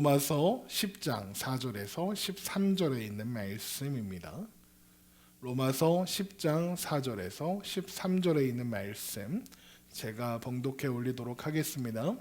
로마서 10장 4절에서 13절에 있는 말씀입니다. 로마서 10장 4절에서 13절에 있는 말씀 제가 봉독해 올리도록 하겠습니다.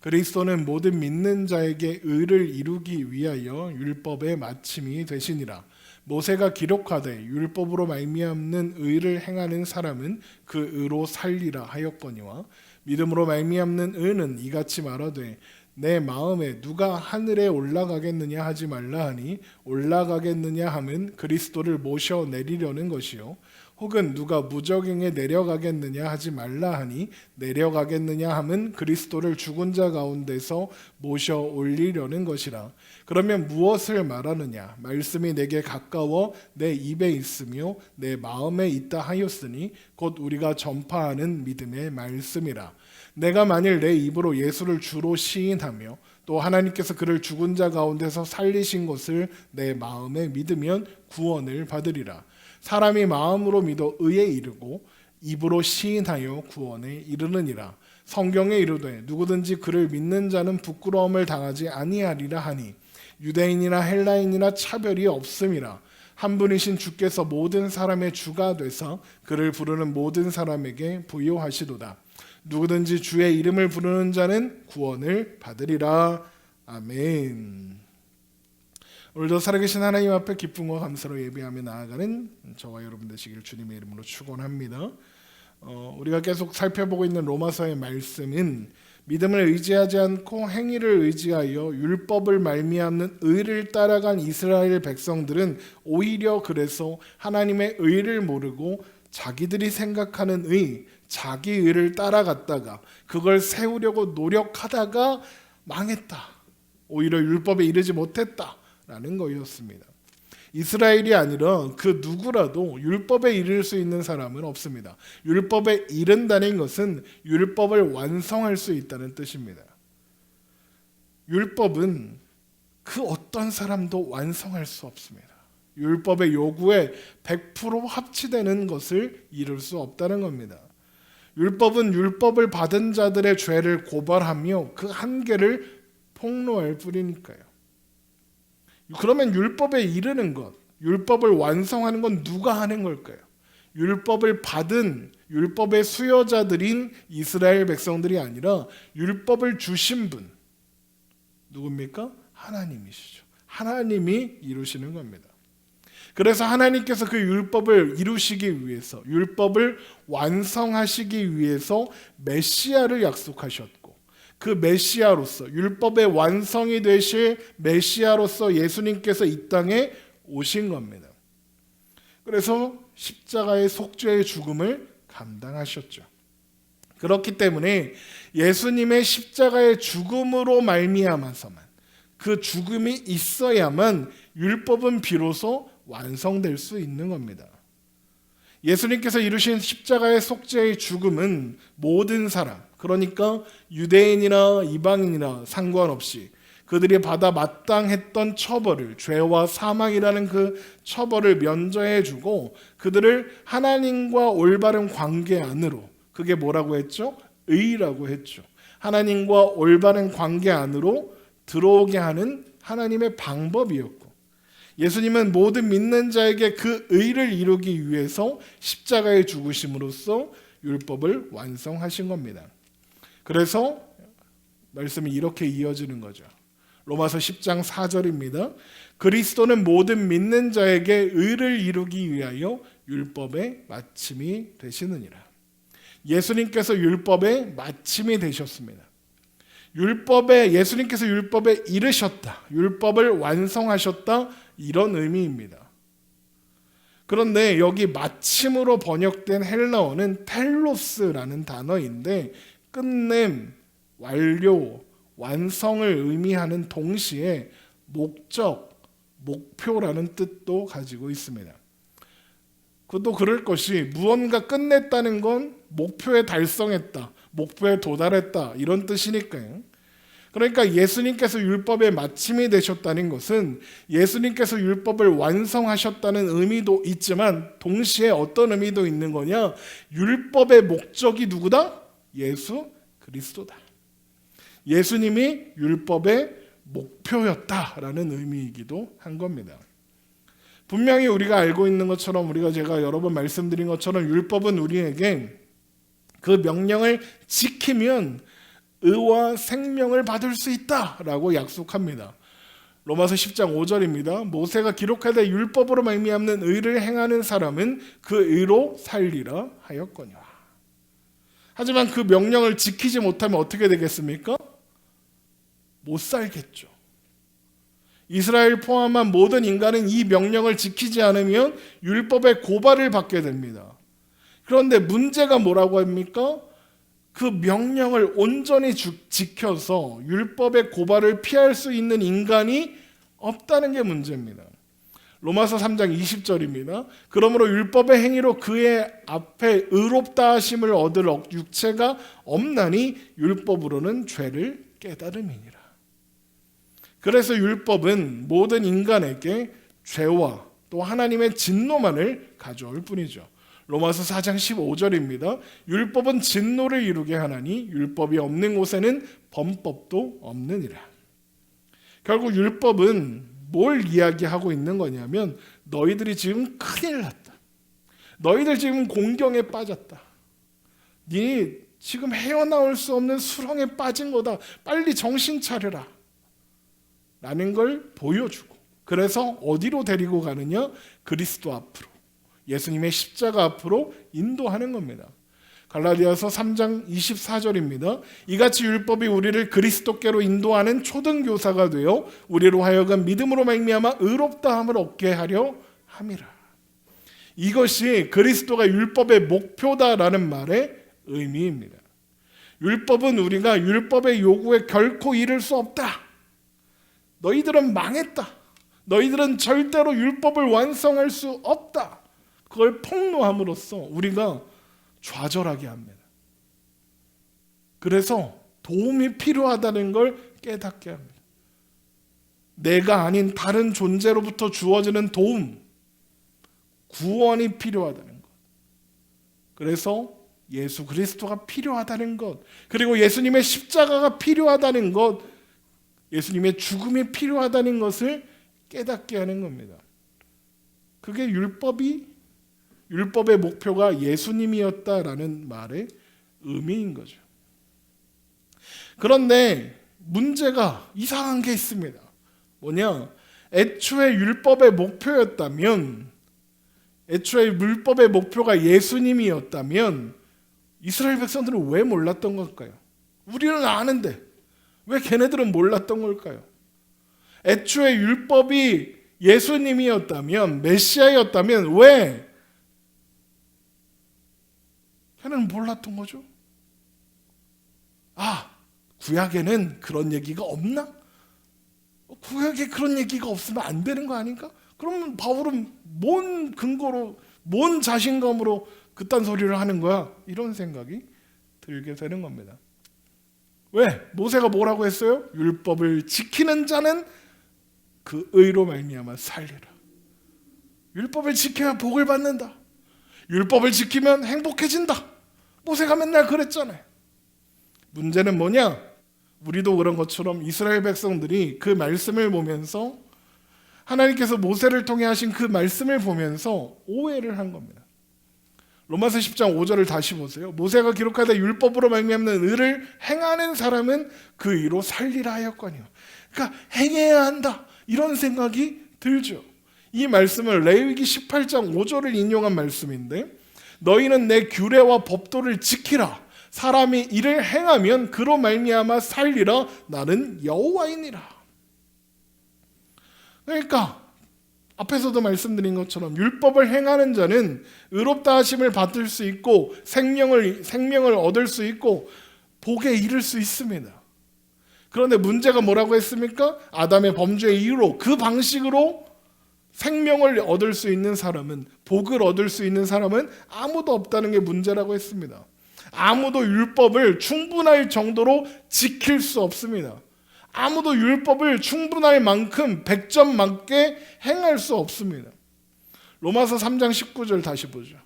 그리스도는 모든 믿는 자에게 의를 이루기 위하여 율법의 마침이 되시니라. 모세가 기록하되 율법으로 말미암는 의를 행하는 사람은 그 의로 살리라 하였거니와 믿음으로 말미암는 의는 이같이 말하되 내 마음에 누가 하늘에 올라가겠느냐 하지 말라 하니 올라가겠느냐 함은 그리스도를 모셔 내리려는 것이요 혹은 누가 무저갱에 내려가겠느냐 하지 말라 하니 내려가겠느냐 함은 그리스도를 죽은 자 가운데서 모셔 올리려는 것이라. 그러면 무엇을 말하느냐? 말씀이 내게 가까워 내 입에 있으며 내 마음에 있다 하였으니 곧 우리가 전파하는 믿음의 말씀이라. 내가 만일 내 입으로 예수를 주로 시인하며 또 하나님께서 그를 죽은 자 가운데서 살리신 것을 내 마음에 믿으면 구원을 받으리라. 사람이 마음으로 믿어 의에 이르고 입으로 시인하여 구원에 이르느니라. 성경에 이르되 누구든지 그를 믿는 자는 부끄러움을 당하지 아니하리라 하니 유대인이나 헬라인이나 차별이 없음이라. 한 분이신 주께서 모든 사람의 주가 되사 그를 부르는 모든 사람에게 부요하시도다. 누구든지 주의 이름을 부르는 자는 구원을 받으리라. 아멘. 오늘도 살아계신 하나님 앞에 기쁨과 감사로 예배하며 나아가는 저와 여러분 되시기를 주님의 이름으로 축원합니다. 우리가 계속 살펴보고 있는 로마서의 말씀은 믿음을 의지하지 않고 행위를 의지하여 율법을 말미암는 의를 따라간 이스라엘 백성들은 오히려 그래서 하나님의 의를 모르고 자기들이 생각하는 의, 자기 의를 따라갔다가 그걸 세우려고 노력하다가 망했다. 오히려 율법에 이르지 못했다라는 것이었습니다. 이스라엘이 아니라 그 누구라도 율법에 이를 수 있는 사람은 없습니다. 율법에 이른다는 것은 율법을 완성할 수 있다는 뜻입니다. 율법은 그 어떤 사람도 완성할 수 없습니다. 율법의 요구에 100% 합치되는 것을 이룰 수 없다는 겁니다. 율법은 율법을 받은 자들의 죄를 고발하며 그 한계를 폭로할 뿐이니까요. 그러면 율법에 이르는 것, 율법을 완성하는 건 누가 하는 걸까요? 율법을 받은 율법의 수여자들인 이스라엘 백성들이 아니라 율법을 주신 분 누굽니까? 하나님이시죠. 하나님이 이루시는 겁니다. 그래서 하나님께서 그 율법을 이루시기 위해서 율법을 완성하시기 위해서 메시아를 약속하셨고 그 메시아로서 율법의 완성이 되실 메시아로서 예수님께서 이 땅에 오신 겁니다. 그래서 십자가의 속죄의 죽음을 감당하셨죠. 그렇기 때문에 예수님의 십자가의 죽음으로 말미암아서만 그 죽음이 있어야만 율법은 비로소 완성될 수 있는 겁니다. 예수님께서 이루신 십자가의 속죄의 죽음은 모든 사람, 그러니까 유대인이나 이방인이나 상관없이 그들이 받아 마땅했던 처벌을, 죄와 사망이라는 그 처벌을 면제해 주고 그들을 하나님과 올바른 관계 안으로, 그게 뭐라고 했죠? 의라고 했죠. 하나님과 올바른 관계 안으로 들어오게 하는 하나님의 방법이었고 예수님은 모든 믿는 자에게 그 의를 이루기 위해서 십자가에 죽으심으로써 율법을 완성하신 겁니다. 그래서 말씀이 이렇게 이어지는 거죠. 로마서 10장 4절입니다. 그리스도는 모든 믿는 자에게 의를 이루기 위하여 율법의 마침이 되시느니라. 예수님께서 율법의 마침이 되셨습니다. 예수님께서 율법에 이르셨다. 율법을 완성하셨다. 이런 의미입니다. 그런데 여기 마침으로 번역된 헬라어는 텔로스라는 단어인데 끝냄, 완료, 완성을 의미하는 동시에 목적, 목표라는 뜻도 가지고 있습니다. 그것도 그럴 것이 무언가 끝냈다는 건 목표에 달성했다, 목표에 도달했다 이런 뜻이니까요. 그러니까 예수님께서 율법의 마침이 되셨다는 것은 예수님께서 율법을 완성하셨다는 의미도 있지만 동시에 어떤 의미도 있는 거냐? 율법의 목적이 누구다? 예수 그리스도다. 예수님이 율법의 목표였다라는 의미이기도 한 겁니다. 분명히 우리가 알고 있는 것처럼, 제가 여러 번 말씀드린 것처럼 율법은 우리에게 그 명령을 지키면 의와 생명을 받을 수 있다라고 약속합니다. 로마서 10장 5절입니다. 모세가 기록하되 율법으로 말미암는 의를 행하는 사람은 그 의로 살리라 하였거니와. 하지만 그 명령을 지키지 못하면 어떻게 되겠습니까? 못 살겠죠. 이스라엘 포함한 모든 인간은 이 명령을 지키지 않으면 율법의 고발을 받게 됩니다. 그런데 문제가 뭐라고 합니까? 그 명령을 온전히 지켜서 율법의 고발을 피할 수 있는 인간이 없다는 게 문제입니다. 로마서 3장 20절입니다. 그러므로 율법의 행위로 그의 앞에 의롭다 하심을 얻을 육체가 없나니 율법으로는 죄를 깨달음이니라. 그래서 율법은 모든 인간에게 죄와 또 하나님의 진노만을 가져올 뿐이죠. 로마서 4장 15절입니다. 율법은 진노를 이루게 하나니 율법이 없는 곳에는 범법도 없느니라. 결국 율법은 뭘 이야기하고 있는 거냐면 너희들이 지금 큰일 났다. 너희들 지금 공경에 빠졌다. 네 지금 헤어나올 수 없는 수렁에 빠진 거다. 빨리 정신 차려라. 라는 걸 보여주고, 그래서 어디로 데리고 가느냐? 그리스도 앞으로, 예수님의 십자가 앞으로 인도하는 겁니다. 갈라디아서 3장 24절입니다. 이같이 율법이 우리를 그리스도께로 인도하는 초등교사가 되어 우리로 하여금 믿음으로 말미암아 의롭다함을 얻게 하려 함이라. 이것이 그리스도가 율법의 목표다라는 말의 의미입니다. 율법은 우리가 율법의 요구에 결코 이를 수 없다. 너희들은 망했다. 너희들은 절대로 율법을 완성할 수 없다. 그걸 폭로함으로써 우리가 좌절하게 합니다. 그래서 도움이 필요하다는 걸 깨닫게 합니다. 내가 아닌 다른 존재로부터 주어지는 도움, 구원이 필요하다는 것. 그래서 예수 그리스도가 필요하다는 것, 그리고 예수님의 십자가가 필요하다는 것, 예수님의 죽음이 필요하다는 것을 깨닫게 하는 겁니다. 그게 율법의 목표가 예수님이었다라는 말의 의미인 거죠. 그런데 문제가 이상한 게 있습니다. 뭐냐? 애초에 율법의 목표였다면, 애초에 율법의 목표가 예수님이었다면 이스라엘 백성들은 왜 몰랐던 걸까요? 우리는 아는데 왜 걔네들은 몰랐던 걸까요? 애초에 율법이 예수님이었다면, 메시아였다면 왜 걔네는 몰랐던 거죠? 구약에는 그런 얘기가 없나? 구약에 그런 얘기가 없으면 안 되는 거 아닌가? 그러면 바울은 뭔 근거로, 뭔 자신감으로 그딴 소리를 하는 거야? 이런 생각이 들게 되는 겁니다. 왜? 모세가 뭐라고 했어요? 율법을 지키는 자는 그 의로 말미암아 살리라. 율법을 지켜야 복을 받는다. 율법을 지키면 행복해진다. 모세가 맨날 그랬잖아요. 문제는 뭐냐? 우리도 그런 것처럼 이스라엘 백성들이 그 말씀을 보면서, 하나님께서 모세를 통해 하신 그 말씀을 보면서 오해를 한 겁니다. 로마서 10장 5절을 다시 보세요. 모세가 기록하되 율법으로 말미암는 의를 행하는 사람은 그 의로 살리라 하였거니와. 그러니까 행해야 한다, 이런 생각이 들죠. 이 말씀을 레위기 18장 5절을 인용한 말씀인데, 너희는 내 규례와 법도를 지키라. 사람이 이를 행하면 그로 말미암아 살리라. 나는 여호와이니라. 그러니까 앞에서도 말씀드린 것처럼 율법을 행하는 자는 의롭다 하심을 받을 수 있고 생명을 얻을 수 있고 복에 이를 수 있습니다. 그런데 문제가 뭐라고 했습니까? 아담의 범죄의 이유로 그 방식으로 생명을 얻을 수 있는 사람은, 복을 얻을 수 있는 사람은 아무도 없다는 게 문제라고 했습니다. 아무도 율법을 충분할 정도로 지킬 수 없습니다. 아무도 율법을 충분할 만큼 100점 맞게 행할 수 없습니다. 로마서 3장 19절 다시 보죠.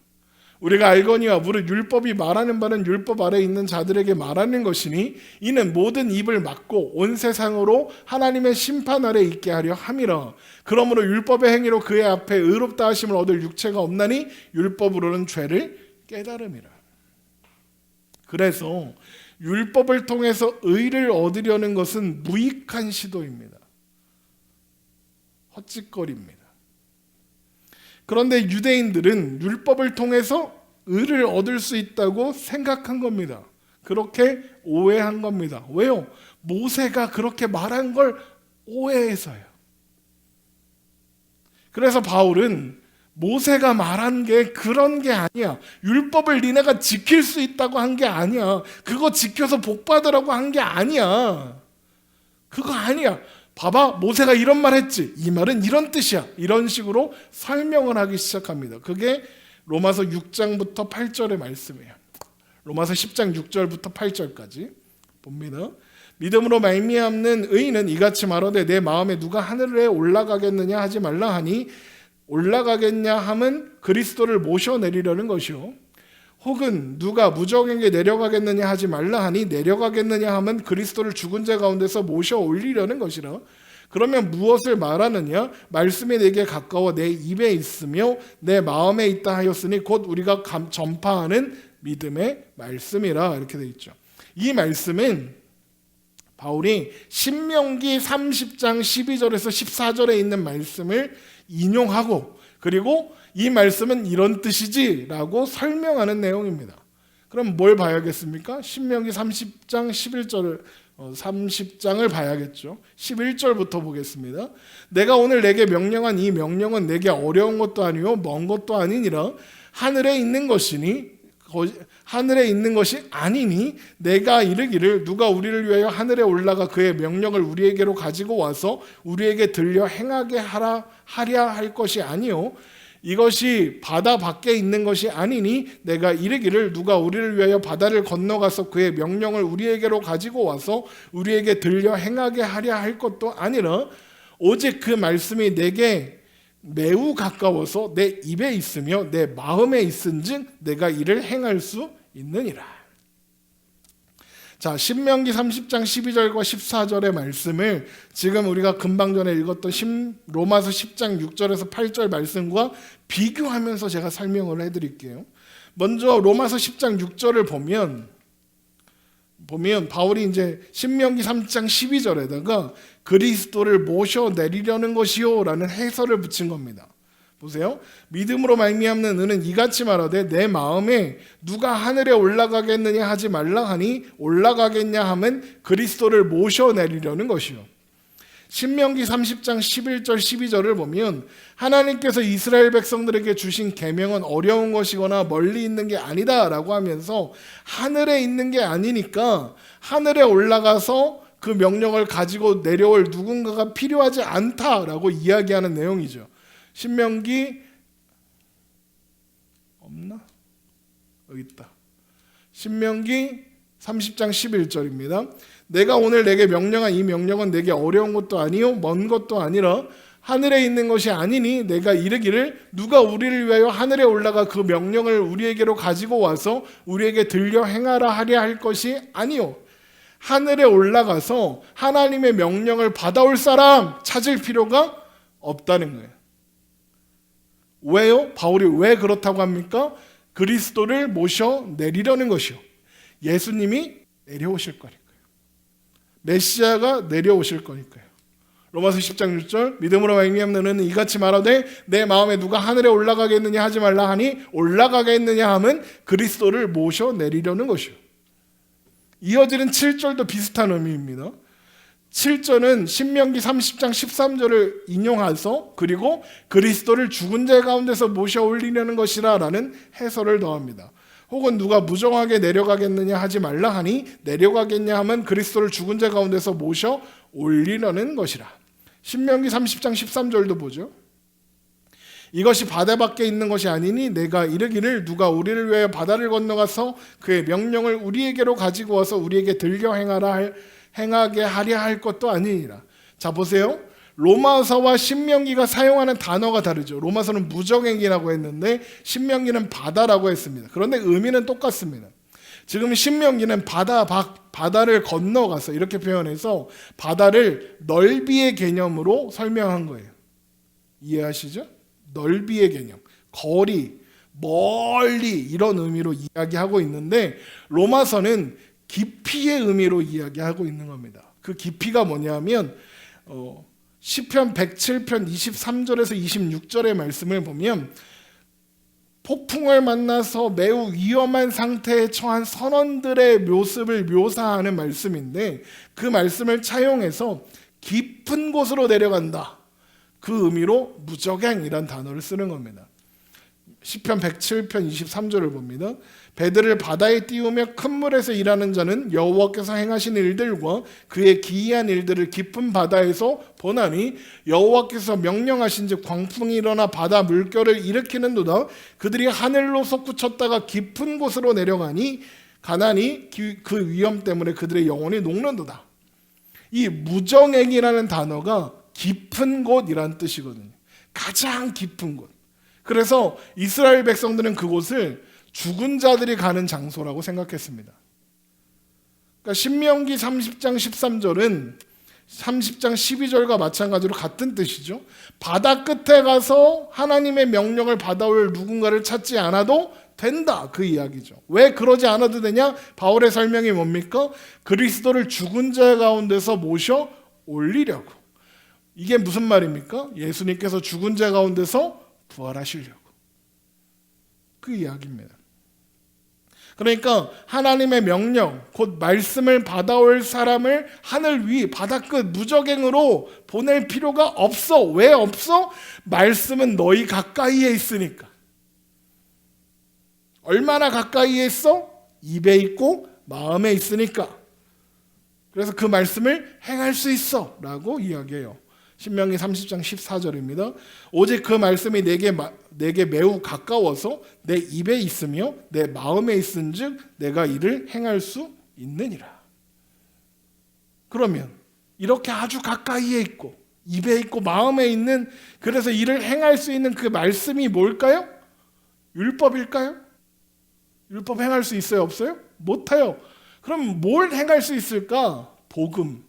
우리가 알거니와 무릇 율법이 말하는 바는 율법 아래 있는 자들에게 말하는 것이니 이는 모든 입을 막고 온 세상으로 하나님의 심판 아래 있게 하려 함이라. 그러므로 율법의 행위로 그의 앞에 의롭다 하심을 얻을 육체가 없나니 율법으로는 죄를 깨달음이라. 그래서 율법을 통해서 의를 얻으려는 것은 무익한 시도입니다. 헛짓거리입니다. 그런데 유대인들은 율법을 통해서 의를 얻을 수 있다고 생각한 겁니다. 그렇게 오해한 겁니다. 왜요? 모세가 그렇게 말한 걸 오해해서요. 그래서 바울은 모세가 말한 게 그런 게 아니야. 율법을 니네가 지킬 수 있다고 한 게 아니야. 그거 지켜서 복 받으라고 한 게 아니야. 그거 아니야. 봐봐, 모세가 이런 말 했지. 이 말은 이런 뜻이야. 이런 식으로 설명을 하기 시작합니다. 그게 로마서 6장부터 8절의 말씀이에요. 로마서 10장 6절부터 8절까지 봅니다. 믿음으로 말미암는 의인은 이같이 말하되 내 마음에 누가 하늘에 올라가겠느냐 하지 말라 하니 올라가겠냐 함은 그리스도를 모셔내리려는 것이요. 혹은 누가 무적에게 내려가겠느냐 하지 말라 하니 내려가겠느냐 함은 그리스도를 죽은 자 가운데서 모셔 올리려는 것이라. 그러면 무엇을 말하느냐? 말씀이 내게 가까워 내 입에 있으며 내 마음에 있다 하였으니 곧 우리가 전파하는 믿음의 말씀이라. 이렇게 되어 있죠. 이 말씀은 바울이 신명기 30장 12절에서 14절에 있는 말씀을 인용하고 그리고 이 말씀은 이런 뜻이지라고 설명하는 내용입니다. 그럼 뭘 봐야겠습니까? 신명기 30장 11절 30장을 봐야겠죠. 11절부터 보겠습니다. 내가 오늘 내게 명령한 이 명령은 내게 어려운 것도 아니요 먼 것도 아니니라. 하늘에 있는 것이니 하늘에 있는 것이 아니니 내가 이르기를 누가 우리를 위하여 하늘에 올라가 그의 명령을 우리에게로 가지고 와서 우리에게 들려 행하게 하랴 할 것이 아니요 이것이 바다 밖에 있는 것이 아니니 내가 이르기를 누가 우리를 위하여 바다를 건너가서 그의 명령을 우리에게로 가지고 와서 우리에게 들려 행하게 하랴 할 것도 아니라 오직 그 말씀이 내게 매우 가까워서 내 입에 있으며 내 마음에 있은즉 내가 이를 행할 수 있느니라. 자, 신명기 30장 12절과 14절의 말씀을 지금 우리가 금방 전에 읽었던 로마서 10장 6절에서 8절 말씀과 비교하면서 제가 설명을 해드릴게요. 먼저 로마서 10장 6절을 보면 바울이 이제 신명기 3장 12절에다가 그리스도를 모셔 내리려는 것이요라는 해설을 붙인 겁니다. 보세요. 믿음으로 말미암는 의는 이같이 말하되 내 마음에 누가 하늘에 올라가겠느냐 하지 말라 하니 올라가겠냐 하면 그리스도를 모셔 내리려는 것이요. 신명기 30장 11절 12절을 보면 하나님께서 이스라엘 백성들에게 주신 계명은 어려운 것이거나 멀리 있는 게 아니다라고 하면서 하늘에 있는 게 아니니까 하늘에 올라가서 그 명령을 가지고 내려올 누군가가 필요하지 않다라고 이야기하는 내용이죠. 신명기 없나? 여기 있다. 신명기 30장 11절입니다. 내가 오늘 내게 명령한 이 명령은 내게 어려운 것도 아니요 먼 것도 아니라 하늘에 있는 것이 아니니 내가 이르기를 누가 우리를 위하여 하늘에 올라가 그 명령을 우리에게로 가지고 와서 우리에게 들려 행하라 하랴 할 것이 아니요 하늘에 올라가서 하나님의 명령을 받아올 사람 찾을 필요가 없다는 거예요. 왜요? 바울이 왜 그렇다고 합니까? 그리스도를 모셔 내리려는 것이요. 예수님이 내려오실 거니까요. 메시아가 내려오실 거니까요. 로마서 10장 6절 믿음으로 말미암는 의는 이같이 말하되 내 마음에 누가 하늘에 올라가겠느냐 하지 말라 하니 올라가겠느냐 하면 그리스도를 모셔 내리려는 것이요. 이어지는 7절도 비슷한 의미입니다. 7절은 신명기 30장 13절을 인용해서 그리고 그리스도를 죽은 자 가운데서 모셔 올리려는 것이라 라는 해설을 더합니다. 혹은 누가 무정하게 내려가겠느냐 하지 말라 하니 내려가겠냐 하면 그리스도를 죽은 자 가운데서 모셔 올리려는 것이라. 신명기 30장 13절도 보죠. 이것이 바다 밖에 있는 것이 아니니 내가 이르기를 누가 우리를 위하여 바다를 건너가서 그의 명령을 우리에게로 가지고 와서 우리에게 들려 행하게 하랴 할 것도 아니니라. 자 보세요. 로마서와 신명기가 사용하는 단어가 다르죠. 로마서는 무정행이라고 했는데 신명기는 바다라고 했습니다. 그런데 의미는 똑같습니다. 지금 신명기는 바다를 건너가서 이렇게 표현해서 바다를 넓이의 개념으로 설명한 거예요. 이해하시죠? 넓이의 개념, 거리, 멀리 이런 의미로 이야기하고 있는데 로마서는 깊이의 의미로 이야기하고 있는 겁니다. 그 깊이가 뭐냐면 시편 107편 23절에서 26절의 말씀을 보면 폭풍을 만나서 매우 위험한 상태에 처한 선원들의 모습을 묘사하는 말씀인데 그 말씀을 차용해서 깊은 곳으로 내려간다. 그 의미로 무저갱이란 단어를 쓰는 겁니다. 시편 107편 23절을 봅니다. 배들을 바다에 띄우며 큰 물에서 일하는 자는 여호와께서 행하신 일들과 그의 기이한 일들을 깊은 바다에서 보나니 여호와께서 명령하신즉 광풍이 일어나 바다 물결을 일으키는도다. 그들이 하늘로 솟구쳤다가 깊은 곳으로 내려가니 가나니 그 위험 때문에 그들의 영혼이 녹는도다. 이 무정액이라는 단어가 깊은 곳이란 뜻이거든요. 가장 깊은 곳. 그래서 이스라엘 백성들은 그곳을 죽은 자들이 가는 장소라고 생각했습니다. 그러니까 신명기 30장 13절은 30장 12절과 마찬가지로 같은 뜻이죠. 바다 끝에 가서 하나님의 명령을 받아올 누군가를 찾지 않아도 된다, 그 이야기죠. 왜 그러지 않아도 되냐? 바울의 설명이 뭡니까? 그리스도를 죽은 자 가운데서 모셔 올리려고. 이게 무슨 말입니까? 예수님께서 죽은 자 가운데서 부활하시려고. 그 이야기입니다. 그러니까 하나님의 명령, 곧 말씀을 받아올 사람을 하늘 위 바다 끝 무저갱으로 보낼 필요가 없어. 왜 없어? 말씀은 너희 가까이에 있으니까. 얼마나 가까이에 있어? 입에 있고 마음에 있으니까. 그래서 그 말씀을 행할 수 있어 라고 이야기해요. 신명기 30장 14절입니다. 오직 그 말씀이 내게 매우 가까워서 내 입에 있으며 내 마음에 있은즉 내가 이를 행할 수 있느니라. 그러면 이렇게 아주 가까이에 있고 입에 있고 마음에 있는, 그래서 이를 행할 수 있는 그 말씀이 뭘까요? 율법일까요? 율법 행할 수 있어요? 없어요? 못해요. 그럼 뭘 행할 수 있을까? 복음.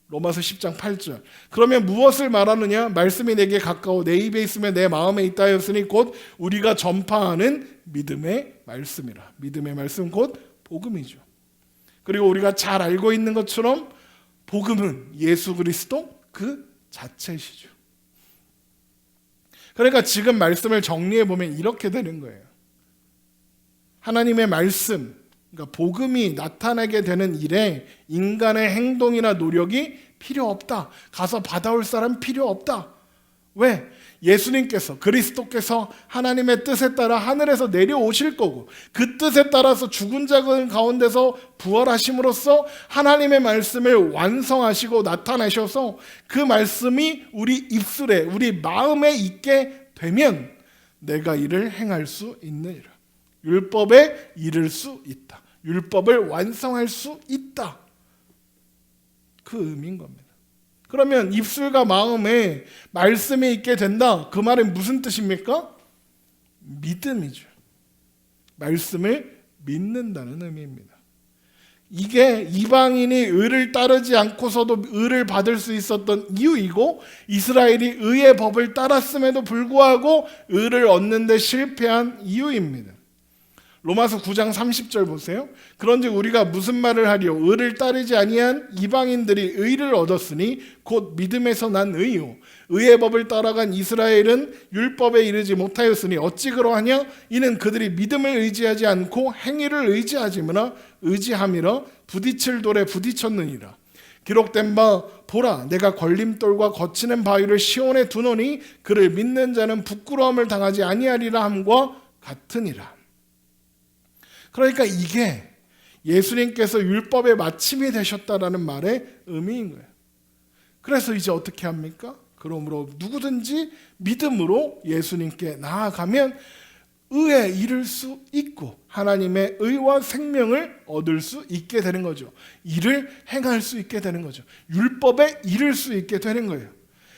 로마서 10장 8절. 그러면 무엇을 말하느냐? 말씀이 내게 가까워 내 입에 있으면 내 마음에 있다 하였으니 곧 우리가 전파하는 믿음의 말씀이라. 믿음의 말씀 곧 복음이죠. 그리고 우리가 잘 알고 있는 것처럼 복음은 예수 그리스도 그 자체시죠. 그러니까 지금 말씀을 정리해 보면 이렇게 되는 거예요. 하나님의 말씀, 그러니까 복음이 나타나게 되는 일에 인간의 행동이나 노력이 필요 없다. 가서 받아올 사람 필요 없다. 왜? 예수님께서, 그리스도께서 하나님의 뜻에 따라 하늘에서 내려오실 거고 그 뜻에 따라서 죽은 자들 가운데서 부활하심으로써 하나님의 말씀을 완성하시고 나타내셔서 그 말씀이 우리 입술에, 우리 마음에 있게 되면 내가 이를 행할 수 있느니라. 율법에 이를 수 있다. 율법을 완성할 수 있다. 그 의미인 겁니다. 그러면 입술과 마음에 말씀이 있게 된다. 그 말은 무슨 뜻입니까? 믿음이죠. 말씀을 믿는다는 의미입니다. 이게 이방인이 의를 따르지 않고서도 의를 받을 수 있었던 이유이고 이스라엘이 의의 법을 따랐음에도 불구하고 의를 얻는 데 실패한 이유입니다. 로마서 9장 30절 보세요. 그런즉 우리가 무슨 말을 하리요? 의를 따르지 아니한 이방인들이 의를 얻었으니 곧 믿음에서 난 의요. 의의 법을 따라간 이스라엘은 율법에 이르지 못하였으니 어찌 그러하냐? 이는 그들이 믿음을 의지하지 않고 행위를 의지함이라 부딪힐 돌에 부딪혔느니라. 기록된 바 보라 내가 걸림돌과 거치는 바위를 시온에 두노니 그를 믿는 자는 부끄러움을 당하지 아니하리라 함과 같으니라. 그러니까 이게 예수님께서 율법의 마침이 되셨다라는 말의 의미인 거예요. 그래서 이제 어떻게 합니까? 그러므로 누구든지 믿음으로 예수님께 나아가면 의에 이를 수 있고 하나님의 의와 생명을 얻을 수 있게 되는 거죠. 일을 행할 수 있게 되는 거죠. 율법에 이를 수 있게 되는 거예요.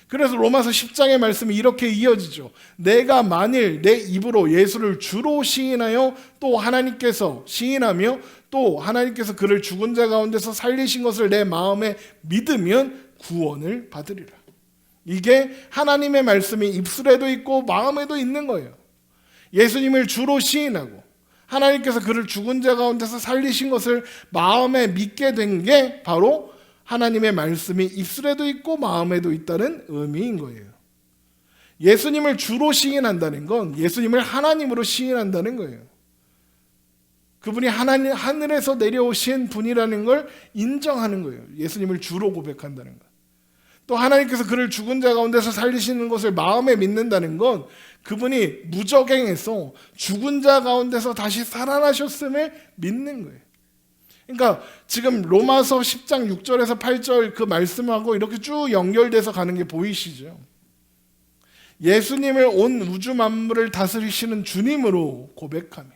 그래서 로마서 10장의 말씀이 이렇게 이어지죠. 내가 만일 내 입으로 예수를 주로 시인하여 또 하나님께서 시인하며 또 하나님께서 그를 죽은 자 가운데서 살리신 것을 내 마음에 믿으면 구원을 받으리라. 이게 하나님의 말씀이 입술에도 있고 마음에도 있는 거예요. 예수님을 주로 시인하고 하나님께서 그를 죽은 자 가운데서 살리신 것을 마음에 믿게 된 게 바로 하나님의 말씀이 입술에도 있고 마음에도 있다는 의미인 거예요. 예수님을 주로 시인한다는 건 예수님을 하나님으로 시인한다는 거예요. 그분이 하나님 하늘에서 내려오신 분이라는 걸 인정하는 거예요. 예수님을 주로 고백한다는 것. 또 하나님께서 그를 죽은 자 가운데서 살리시는 것을 마음에 믿는다는 건 그분이 무저갱해서 죽은 자 가운데서 다시 살아나셨음을 믿는 거예요. 그러니까 지금 로마서 10장 6절에서 8절 그 말씀하고 이렇게 쭉 연결돼서 가는 게 보이시죠? 예수님을 온 우주 만물을 다스리시는 주님으로 고백하며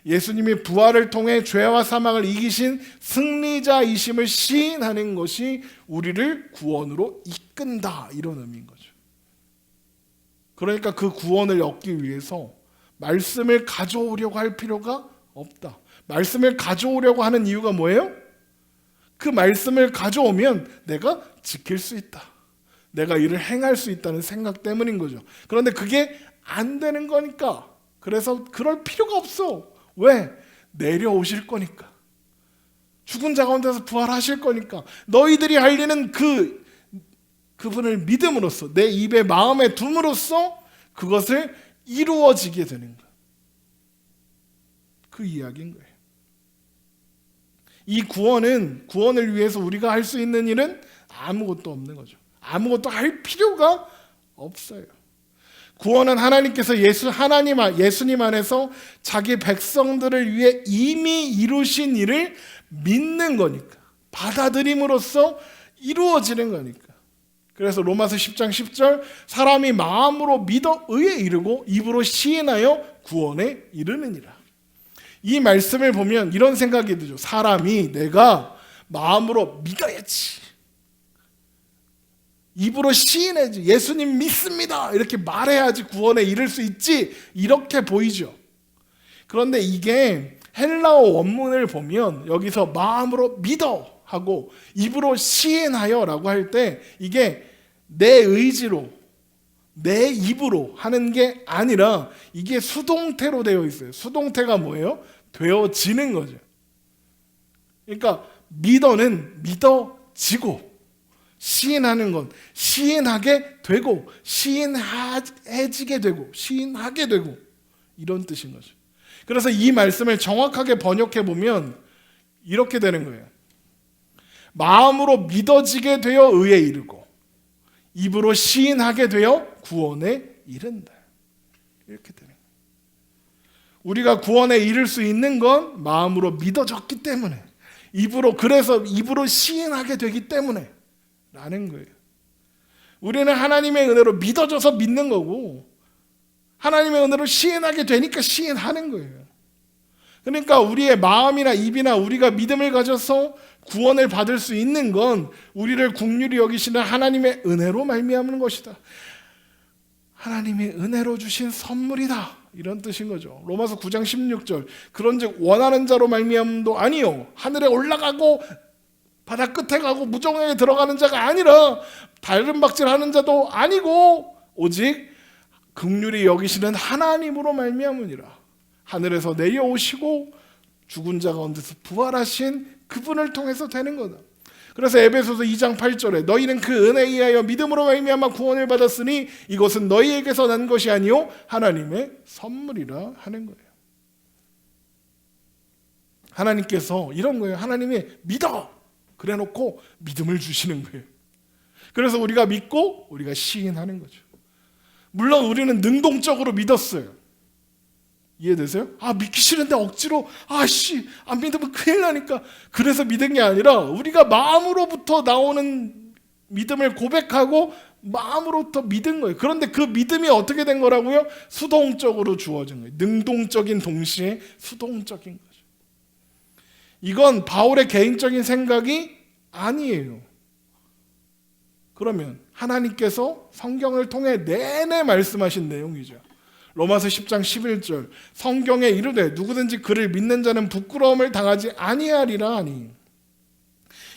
예수님이 부활을 통해 죄와 사망을 이기신 승리자이심을 시인하는 것이 우리를 구원으로 이끈다, 이런 의미인 거죠. 그러니까 그 구원을 얻기 위해서 말씀을 가져오려고 할 필요가 없다. 말씀을 가져오려고 하는 이유가 뭐예요? 그 말씀을 가져오면 내가 지킬 수 있다. 내가 이를 행할 수 있다는 생각 때문인 거죠. 그런데 그게 안 되는 거니까, 그래서 그럴 필요가 없어. 왜? 내려오실 거니까. 죽은 자 가운데서 부활하실 거니까. 너희들이 할 일은 그분을 믿음으로써 내 입에 마음에 둠으로써 그것을 이루어지게 되는 거예요. 그 이야기인 거예요. 이 구원을 위해서 우리가 할 수 있는 일은 아무것도 없는 거죠. 아무것도 할 필요가 없어요. 구원은 하나님께서 예수님 안에서 자기 백성들을 위해 이미 이루신 일을 믿는 거니까, 받아들임으로써 이루어지는 거니까. 그래서 로마서 10장 10절 사람이 마음으로 믿어 의에 이르고 입으로 시인하여 구원에 이르느니라. 이 말씀을 보면 이런 생각이 들죠. 사람이 내가 마음으로 믿어야지, 입으로 시인해야지, 예수님 믿습니다 이렇게 말해야지 구원에 이를 수 있지, 이렇게 보이죠. 그런데 이게 헬라어 원문을 보면 여기서 마음으로 믿어 하고 입으로 시인하여 라고 할 때 이게 내 의지로 내 입으로 하는 게 아니라 이게 수동태로 되어 있어요. 수동태가 뭐예요? 되어지는 거죠. 그러니까 믿어는 믿어지고, 시인하는 건 시인하게 되고, 시인해지게 되고, 시인하게 되고, 이런 뜻인 거죠. 그래서 이 말씀을 정확하게 번역해 보면 이렇게 되는 거예요. 마음으로 믿어지게 되어 의에 이르고 입으로 시인하게 되어 구원에 이른다. 이렇게 되는 거예요. 우리가 구원에 이를 수 있는 건 마음으로 믿어졌기 때문에, 그래서 입으로 시인하게 되기 때문에 라는 거예요. 우리는 하나님의 은혜로 믿어져서 믿는 거고, 하나님의 은혜로 시인하게 되니까 시인하는 거예요. 그러니까 우리의 마음이나 입이나 우리가 믿음을 가져서 구원을 받을 수 있는 건 우리를 긍휼히 여기시는 하나님의 은혜로 말미암는 것이다. 하나님의 은혜로 주신 선물이다, 이런 뜻인 거죠. 로마서 9장 16절 그런즉 원하는 자로 말미암음도 아니요 하늘에 올라가고 바다 끝에 가고 무정에 들어가는 자가 아니라 다른 박질하는 자도 아니고 오직 긍휼히 여기시는 하나님으로 말미암으니라. 하늘에서 내려오시고 죽은 자 가운데서 부활하신 그분을 통해서 되는 거다. 그래서 에베소서 2장 8절에 너희는 그 은혜에 의하여 믿음으로 말미암아 구원을 받았으니 이것은 너희에게서 난 것이 아니요 하나님의 선물이라 하는 거예요. 하나님께서 이런 거예요. 하나님이 믿어 그래 놓고 믿음을 주시는 거예요. 그래서 우리가 믿고 우리가 시인하는 거죠. 물론 우리는 능동적으로 믿었어요. 이해되세요? 믿기 싫은데 억지로 안 믿으면 큰일 나니까 그래서 믿은 게 아니라 우리가 마음으로부터 나오는 믿음을 고백하고 마음으로부터 믿은 거예요. 그런데 그 믿음이 어떻게 된 거라고요? 수동적으로 주어진 거예요. 능동적인 동시에 수동적인 거죠. 이건 바울의 개인적인 생각이 아니에요. 그러면 하나님께서 성경을 통해 내내 말씀하신 내용이죠. 로마서 10장 11절 성경에 이르되 누구든지 그를 믿는 자는 부끄러움을 당하지 아니하리라 하니,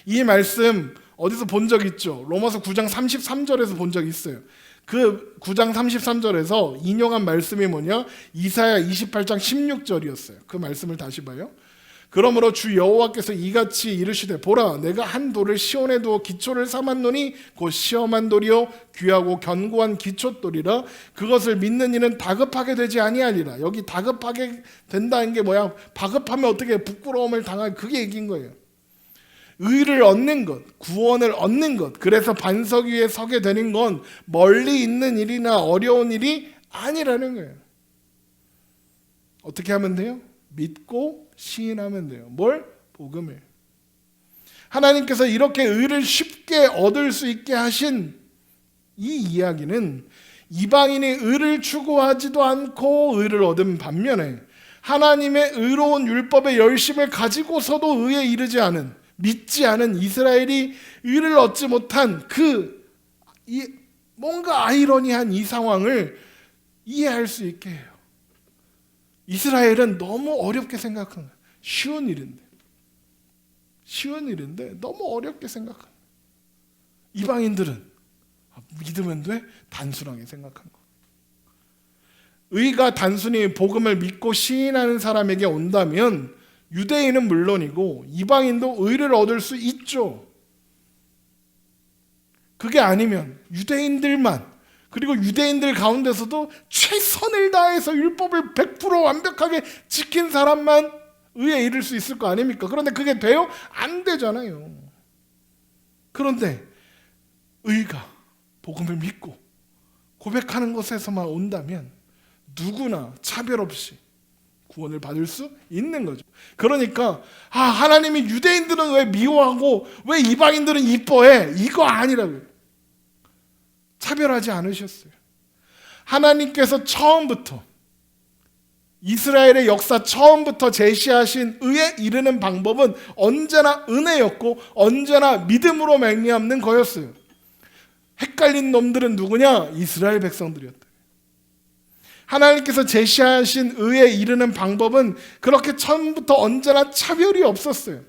이 말씀 어디서 본 적 있죠? 로마서 9장 33절에서 본 적 있어요. 그 9장 33절에서 인용한 말씀이 뭐냐? 이사야 28장 16절이었어요. 그 말씀을 다시 봐요. 그러므로 주 여호와께서 이같이 이르시되 보라 내가 한 돌을 시온에 두어 기초를 삼았노니 곧 시험한 돌이요 귀하고 견고한 기초돌이라 그것을 믿는 이는 다급하게 되지 아니하리라. 여기 다급하게 된다는 게 뭐야? 다급하면 어떻게 부끄러움을 당할, 그게 얘기인 거예요. 의를 얻는 것, 구원을 얻는 것, 그래서 반석 위에 서게 되는 건 멀리 있는 일이나 어려운 일이 아니라는 거예요. 어떻게 하면 돼요? 믿고 시인하면 돼요. 뭘? 복음을. 하나님께서 이렇게 의를 쉽게 얻을 수 있게 하신 이 이야기는 이방인이 의를 추구하지도 않고 의를 얻은 반면에 하나님의 의로운 율법의 열심을 가지고서도 의에 이르지 않은, 믿지 않은 이스라엘이 의를 얻지 못한 뭔가 아이러니한 이 상황을 이해할 수 있게 해요. 이스라엘은 너무 어렵게 생각한 거예요. 쉬운 일인데 너무 어렵게 생각한 거예요. 이방인들은 믿으면 돼? 단순하게 생각한 거예요. 의가 단순히 복음을 믿고 시인하는 사람에게 온다면 유대인은 물론이고 이방인도 의를 얻을 수 있죠. 그게 아니면 유대인들만, 그리고 유대인들 가운데서도 최선을 다해서 율법을 100% 완벽하게 지킨 사람만 의에 이를 수 있을 거 아닙니까? 그런데 그게 돼요? 안 되잖아요. 그런데 의가 복음을 믿고 고백하는 것에서만 온다면 누구나 차별 없이 구원을 받을 수 있는 거죠. 그러니까 하나님이 유대인들은 왜 미워하고 왜 이방인들은 이뻐해? 이거 아니라고요. 차별하지 않으셨어요. 하나님께서 처음부터 이스라엘의 역사 처음부터 제시하신 의에 이르는 방법은 언제나 은혜였고 언제나 믿음으로 말미암는 거였어요. 헷갈린 놈들은 누구냐? 이스라엘 백성들이었다. 하나님께서 제시하신 의에 이르는 방법은 그렇게 처음부터 언제나 차별이 없었어요.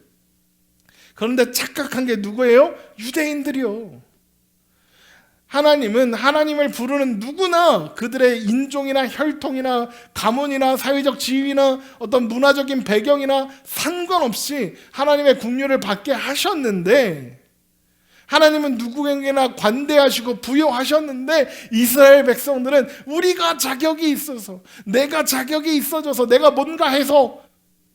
그런데 착각한 게 누구예요? 유대인들이요. 하나님은 하나님을 부르는 누구나 그들의 인종이나 혈통이나 가문이나 사회적 지위나 어떤 문화적인 배경이나 상관없이 하나님의 국류를 받게 하셨는데, 하나님은 누구에게나 관대하시고 부여하셨는데 이스라엘 백성들은 우리가 자격이 있어서, 내가 자격이 있어져서 내가 뭔가 해서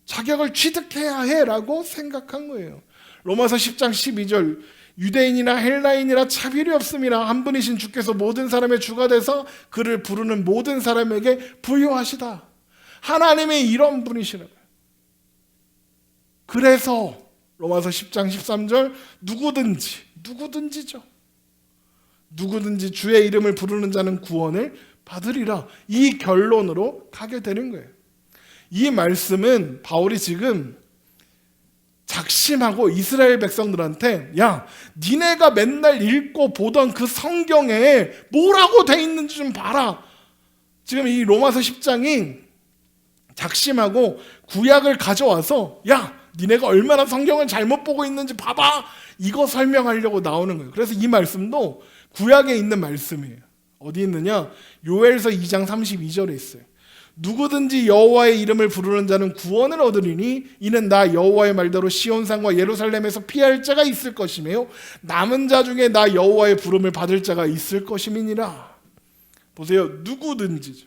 자격을 취득해야 해라고 생각한 거예요. 로마서 10장 12절 유대인이나 헬라인이라 차별이 없음이라 한 분이신 주께서 모든 사람의 주가 돼서 그를 부르는 모든 사람에게 부여하시다. 하나님이 이런 분이시라고요. 그래서 로마서 10장 13절 누구든지죠. 누구든지 주의 이름을 부르는 자는 구원을 받으리라. 이 결론으로 가게 되는 거예요. 이 말씀은 바울이 지금 작심하고 이스라엘 백성들한테 야, 니네가 맨날 읽고 보던 그 성경에 뭐라고 돼 있는지 좀 봐라. 지금 이 로마서 10장이 작심하고 구약을 가져와서 야, 니네가 얼마나 성경을 잘못 보고 있는지 봐봐. 이거 설명하려고 나오는 거예요. 그래서 이 말씀도 구약에 있는 말씀이에요. 어디 있느냐? 요엘서 2장 32절에 있어요. 누구든지 여호와의 이름을 부르는 자는 구원을 얻으리니 이는 나 여호와의 말대로 시온산과 예루살렘에서 피할 자가 있을 것이며 남은 자 중에 나 여호와의 부름을 받을 자가 있을 것임이니라. 보세요. 누구든지죠.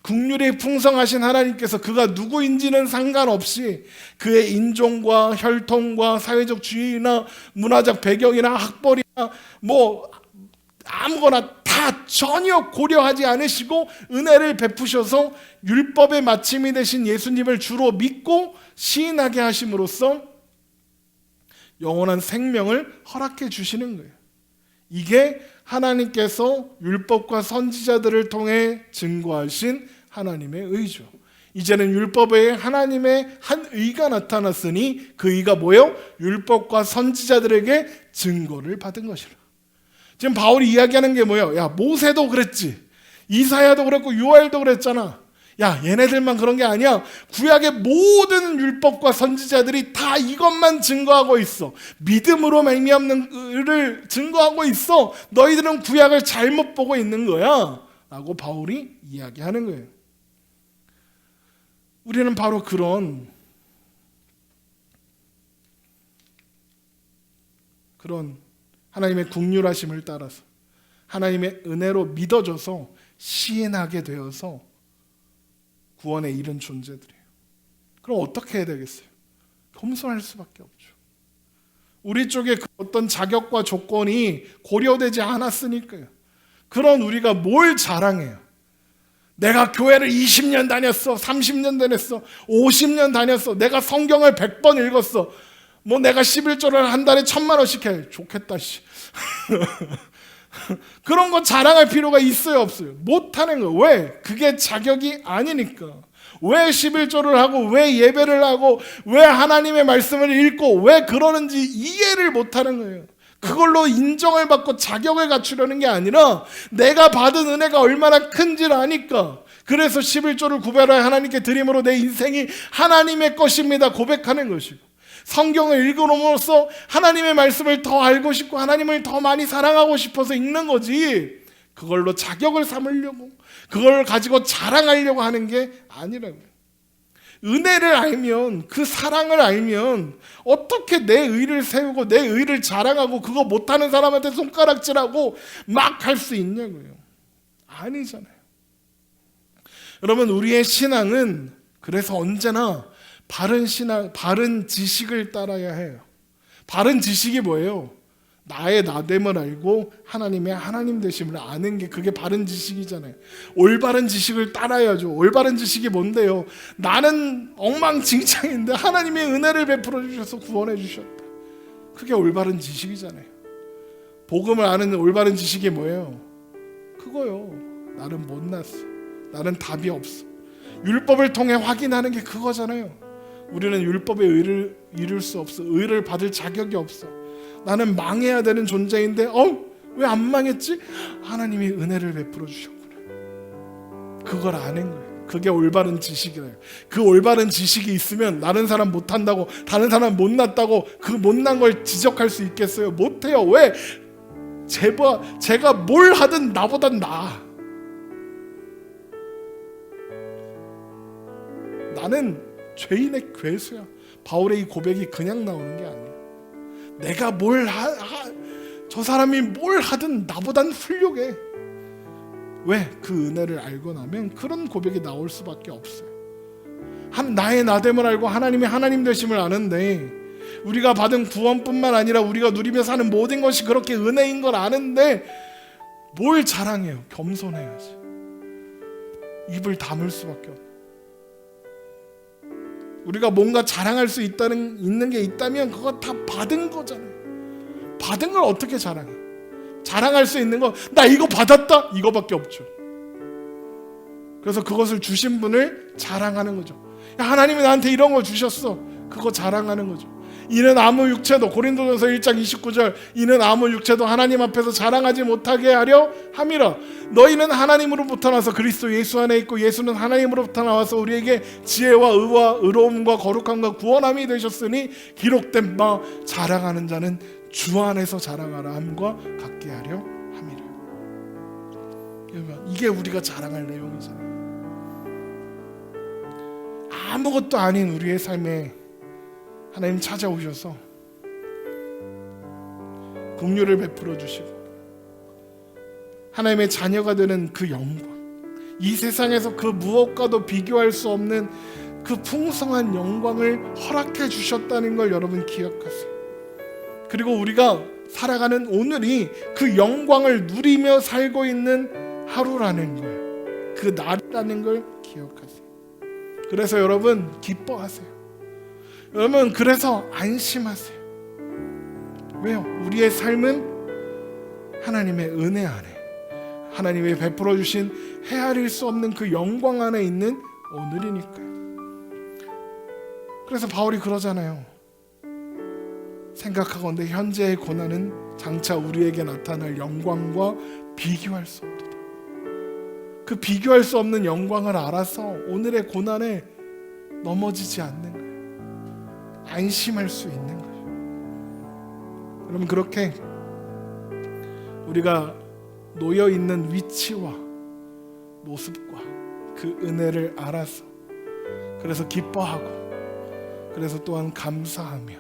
긍휼이 풍성하신 하나님께서 그가 누구인지는 상관없이 그의 인종과 혈통과 사회적 지위나 문화적 배경이나 학벌이나 뭐 아무거나 다 전혀 고려하지 않으시고 은혜를 베푸셔서 율법의 마침이 되신 예수님을 주로 믿고 시인하게 하심으로써 영원한 생명을 허락해 주시는 거예요. 이게 하나님께서 율법과 선지자들을 통해 증거하신 하나님의 의죠. 이제는 율법에 하나님의 한 의가 나타났으니 그 의가 뭐예요? 율법과 선지자들에게 증거를 받은 것이라. 지금 바울이 이야기하는 게 뭐예요? 야, 모세도 그랬지, 이사야도 그랬고 요엘도 그랬잖아. 야, 얘네들만 그런 게 아니야. 구약의 모든 율법과 선지자들이 다 이것만 증거하고 있어. 믿음으로 말미암는 의를 증거하고 있어. 너희들은 구약을 잘못 보고 있는 거야 라고 바울이 이야기하는 거예요. 우리는 바로 그런 하나님의 긍휼하심을 따라서 하나님의 은혜로 믿어져서 시인하게 되어서 구원에 이른 존재들이에요. 그럼 어떻게 해야 되겠어요? 겸손할 수밖에 없죠. 우리 쪽에 그 어떤 자격과 조건이 고려되지 않았으니까요. 그런 우리가 뭘 자랑해요? 내가 교회를 20년 다녔어, 30년 다녔어, 50년 다녔어, 내가 성경을 100번 읽었어, 뭐 내가 11조를 한 달에 1,000만 원씩 해. 좋겠다 씨. 그런 거 자랑할 필요가 있어요, 없어요? 못하는 거예요. 왜? 그게 자격이 아니니까. 왜 11조를 하고, 왜 예배를 하고, 왜 하나님의 말씀을 읽고, 왜 그러는지 이해를 못하는 거예요. 그걸로 인정을 받고 자격을 갖추려는 게 아니라 내가 받은 은혜가 얼마나 큰지를 아니까. 그래서 11조를 구별하여 하나님께 드림으로 내 인생이 하나님의 것입니다 고백하는 것이고, 성경을 읽음으로써 하나님의 말씀을 더 알고 싶고 하나님을 더 많이 사랑하고 싶어서 읽는 거지, 그걸로 자격을 삼으려고 그걸 가지고 자랑하려고 하는 게 아니라고요. 은혜를 알면, 그 사랑을 알면 어떻게 내 의를 세우고 내 의를 자랑하고 그거 못하는 사람한테 손가락질하고 막 할 수 있냐고요. 아니잖아요. 여러분, 우리의 신앙은 그래서 언제나 바른 신앙, 바른 지식을 따라야 해요. 바른 지식이 뭐예요? 나의 나됨을 알고 하나님의 하나님 되심을 아는 게, 그게 바른 지식이잖아요. 올바른 지식을 따라야죠. 올바른 지식이 뭔데요? 나는 엉망진창인데 하나님의 은혜를 베풀어 주셔서 구원해 주셨다. 그게 올바른 지식이잖아요. 복음을 아는 올바른 지식이 뭐예요? 그거요. 나는 못났어. 나는 답이 없어. 율법을 통해 확인하는 게 그거잖아요. 우리는 율법의 의를 이룰 수 없어. 의를 받을 자격이 없어. 나는 망해야 되는 존재인데 왜 안 망했지? 하나님이 은혜를 베풀어 주셨구나. 그걸 아는 거예요. 그게 올바른 지식이에요. 그 올바른 지식이 있으면 다른 사람 못한다고, 다른 사람 못났다고 그 못난 걸 지적할 수 있겠어요? 못해요. 왜? 제가 뭘 하든 나보단 나아. 나는 죄인의 괴수야. 바울의 이 고백이 그냥 나오는 게 아니에요. 내가 저 사람이 뭘 하든 나보단 훌륭해. 왜? 그 은혜를 알고 나면 그런 고백이 나올 수밖에 없어요. 나의 나됨을 알고 하나님이 하나님 되심을 아는데, 우리가 받은 구원뿐만 아니라 우리가 누리며 사는 모든 것이 그렇게 은혜인 걸 아는데 뭘 자랑해요? 겸손해야지. 입을 다물 수밖에 없어요. 우리가 뭔가 자랑할 수 있는 게 있다면 그거 다 받은 거잖아요. 받은 걸 어떻게 자랑해? 자랑할 수 있는 거, 나 이거 받았다, 이거밖에 없죠. 그래서 그것을 주신 분을 자랑하는 거죠. 야, 하나님이 나한테 이런 거 주셨어. 그거 자랑하는 거죠. 이는 아무 육체도, 고린도전서 1장 29절, 이는 아무 육체도 하나님 앞에서 자랑하지 못하게 하려 함이라. 너희는 하나님으로부터 나와서 그리스도 예수 안에 있고 예수는 하나님으로부터 나와서 우리에게 지혜와 의와 의로움과 거룩함과 구원함이 되셨으니 기록된 바 자랑하는 자는 주 안에서 자랑하라 함과 같게 하려 함이라. 이게 우리가 자랑할 내용이잖아요. 아무것도 아닌 우리의 삶에 하나님 찾아오셔서 긍휼을 베풀어 주시고 하나님의 자녀가 되는 그 영광, 이 세상에서 그 무엇과도 비교할 수 없는 그 풍성한 영광을 허락해 주셨다는 걸 여러분 기억하세요. 그리고 우리가 살아가는 오늘이 그 영광을 누리며 살고 있는 하루라는 걸, 그 날이라는 걸 기억하세요. 그래서 여러분 기뻐하세요. 여러분 그래서 안심하세요. 왜요? 우리의 삶은 하나님의 은혜 안에, 하나님이 베풀어 주신 헤아릴 수 없는 그 영광 안에 있는 오늘이니까요. 그래서 바울이 그러잖아요. 생각하건대 현재의 고난은 장차 우리에게 나타날 영광과 비교할 수 없다. 그 비교할 수 없는 영광을 알아서 오늘의 고난에 넘어지지 않는 거예요. 안심할 수 있는 거예요. 여러분, 그렇게 우리가 놓여 있는 위치와 모습과 그 은혜를 알아서, 그래서 기뻐하고, 그래서 또한 감사하며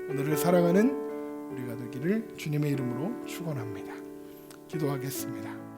오늘을 살아가는 우리가 되기를 주님의 이름으로 축원합니다. 기도하겠습니다.